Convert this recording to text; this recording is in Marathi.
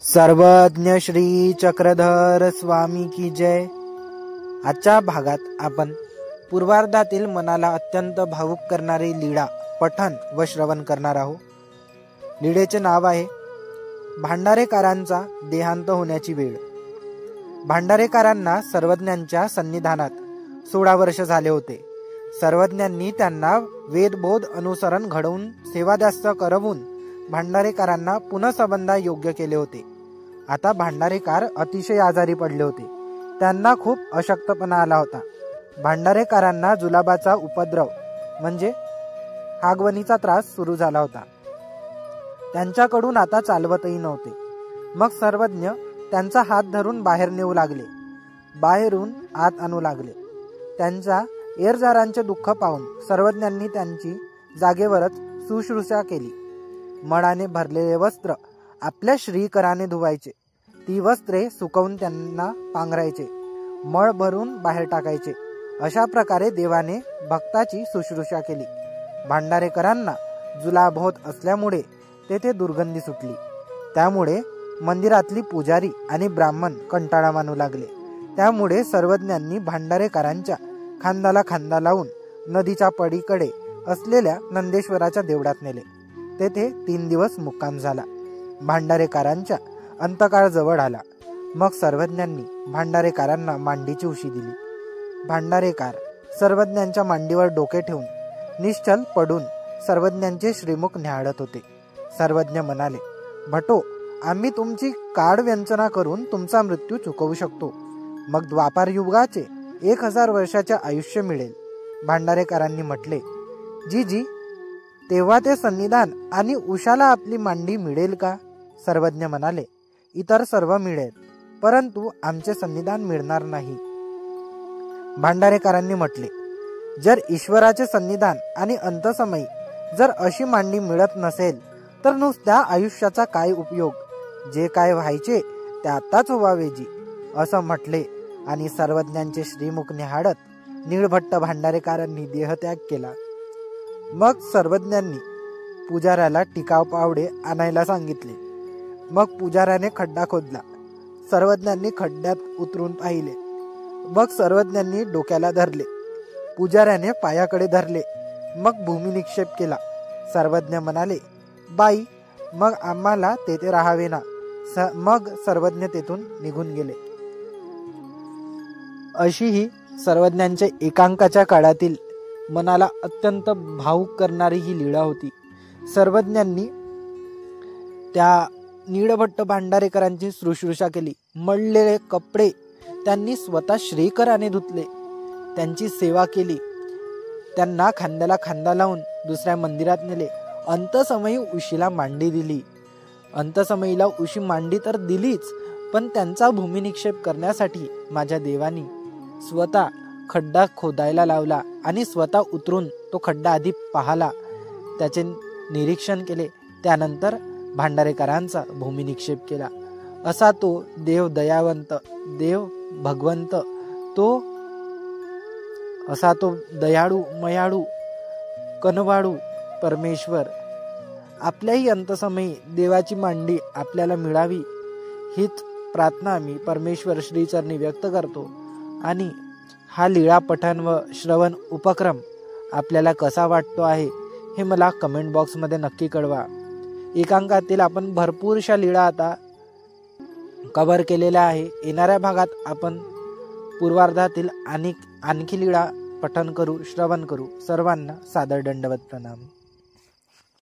सर्वज्ञ श्री चक्रधर स्वामी की जय। आजच्या भागात आपण पूर्वार्धातील मनाला अत्यंत भावुक करणारी लीळा पठण व श्रवण करणार आहोत। लीळेचे नाव आहे भांडारेकरांचा देहांत होण्याची वेळ। भांडारेकरांना सर्वज्ञांच्या सन्निधानात 16 वर्ष झाले होते। सर्वज्ञांनी त्यांना वेदबोध अनुसरण घडवून सेवादास्य करवून भांडारेकरांना पुनःसंबंधा योग्य केले होते। आता भांडारेकर अतिशय आजारी पडले होते। त्यांना खूप अशक्तपणा आला होता। भांडारेकरांना जुलाबाचा उपद्रव म्हणजे हागवणीचा त्रास सुरू झाला होता। त्यांच्याकडून आता चालवतही नव्हते। मग सर्वज्ञ त्यांचा हात धरून बाहेर नेऊ लागले, बाहेरून आत आणू लागले। त्यांच्या एरजारांचे दुःख पाहून सर्वज्ञांनी त्यांची जागेवरच शुश्रूषा केली। मळाने भरलेले वस्त्र आपल्या श्रीकराने धुवायचे, ती वस्त्रे सुकवून त्यांना पांघरायचे, मळ भरून बाहेर टाकायचे। अशा प्रकारे देवाने भक्ताची शुश्रूषा केली। भांडारेकरांना जुलाब होत असल्यामुळे तेथे दुर्गंधी सुटली। त्यामुळे मंदिरातली पुजारी आणि ब्राह्मण कंटाळा मानू लागले। त्यामुळे सर्वज्ञांनी भांडारेकरांच्या खांद्याला खांदा लावून नदीच्या पलीकडे असलेल्या नंदेश्वराच्या देवळात नेले। तेथे 3 दिवस मुक्काम झाला। भांडारेकरांच्या अंतकाळ जवळ आला। मग सर्वज्ञांनी भांडारेकरांना मांडीची उशी दिली। भांडारेकर सर्वज्ञांच्या मांडीवर डोके ठेवून निश्चल पडून सर्वज्ञांचे श्रीमुख न्याहाळत होते। सर्वज्ञ म्हणाले, भटो, आम्ही तुमची काड व्यंचना करून तुमचा मृत्यू चुकवू शकतो। मग द्वापार युगाचे 1000 वर्षाचे आयुष्य मिळेल। भांडारेकरांनी म्हटले, जी तेव्हा ते सन्निधान आणि उशाला आपली मांडी मिळेल का? सर्वज्ञ म्हणाले, इतर सर्व मिळेल, परंतु आमचे सन्निधान मिळणार नाही। भांडारेकरांनी म्हटले, जर ईश्वराचे सन्निधान आणि अंतसमयी जर अशी मांडी मिळत नसेल तर नुसत्या आयुष्याचा काय उपयोग? जे काय व्हायचे ते आताच व्हावे जी, असं म्हटले आणि सर्वज्ञांचे श्रीमुख निहाळत निळभट्ट भांडारेकरांनी देहत्याग केला। मग सर्वज्ञांनी पुजाऱ्याला टिकाव पावडे आणायला सांगितले। मग पुजाऱ्याने खड्डा खोदला। सर्वज्ञांनी खड्ड्यात उतरून पाहिले। मग सर्वज्ञांनी डोक्याला धरले, पुजाऱ्याने पायाकडे धरले। मग भूमी निक्षेप केला। सर्वज्ञ म्हणाले, बाई, मग आम्हाला तेथे राहावे ना। मग सर्वज्ञ तेथून निघून गेले। अशी ही सर्वज्ञांच्या एकांकाच्या काळातील मनाला अत्यंत भावुक करणारी ही लीळा होती। सर्वज्ञांनी त्या निळभट्ट भांडारेकरांची शुश्रूषा केली। मळलेले कपडे त्यांनी स्वतः श्रीकराने धुतले, त्यांची सेवा केली। त्यांना खांद्याला खांदा लावून दुसऱ्या मंदिरात नेले। अंतसमयी उशीला मांडी दिली। अंतसमयीला उशी मांडी तर दिलीच, पण त्यांचा भूमिनिक्षेप करण्यासाठी माझ्या देवानी स्वतः खड्डा खोदायला लावला आणि स्वतः उतरून तो खड्डा आधी पाहला, त्याचे निरीक्षण केले, त्यानंतर भांडारेकरांचा भूमिनिक्षेप केला। असा तो देव दयावंत, देव भगवंत, असा तो दयाळू मयाळू कनवाळू परमेश्वर आपल्याही अंतसमयी देवाची मांडी आपल्याला मिळावी हीच प्रार्थना मी परमेश्वर श्रीचरणी व्यक्त करतो। आणि हा लीळा पठण व श्रवण उपक्रम आपल्याला कसा वाटतो आहे हे मला कमेंट बॉक्समध्ये नक्की कळवा। एकांकातील आपण भरपूरशा लीळा आता कव्हर केलेल्या आहे। येणाऱ्या भागात आपण पूर्वार्धातील आणखी लीळा पठण करू, श्रवण करू। सर्वांना सादर दंडवत प्रणाम।